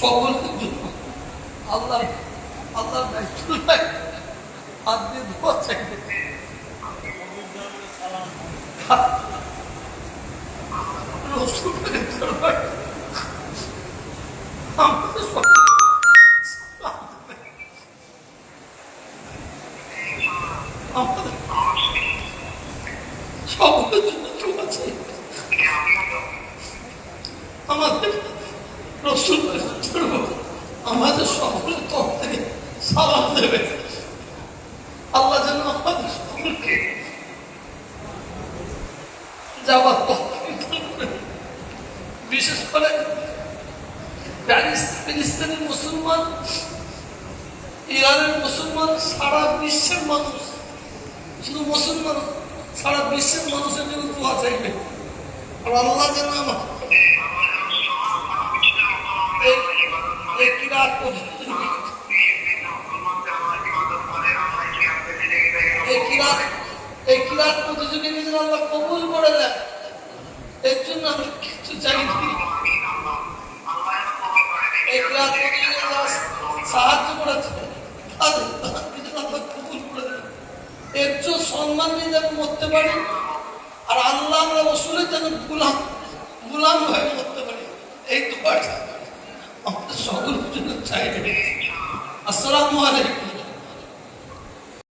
সকলের জন্য আল্লাহ আল্লাহ হাত দিয়ে দোয়া চাইবে। সকলের জন্য দোয়া চাইবে। আমাদের রসুল আমাদের সকলের তরফ থেকে সালাম দেবে। আল্লাহ যেন আমাদের সকলকে যাওয়ার বিশেষ করে ফিলিস্তিনের মুসলমান, ইরানের মুসলমান, সারা বিশ্বের মানুষ, শুধু মুসলমান সারা বিশ্বের মানুষের জন্য দোয়া চাইবে। আর আল্লাহ যেন আমার প্রতিযোগিতা আল্লাহ কবুল করে দেন। এর জন্য আমি কিছু চাই সাহায্য করেছে কবুল করে দেন। এর জন্য সম্মান দিয়ে যেন মরতে পারি, আর আল্লাহ আমরা রসুলের যেন গুলাম হয়ে মরতে পারি। এই দোয়াটা আমাদের সকলের জন্য চাই। আসসালামু আলাইকুম।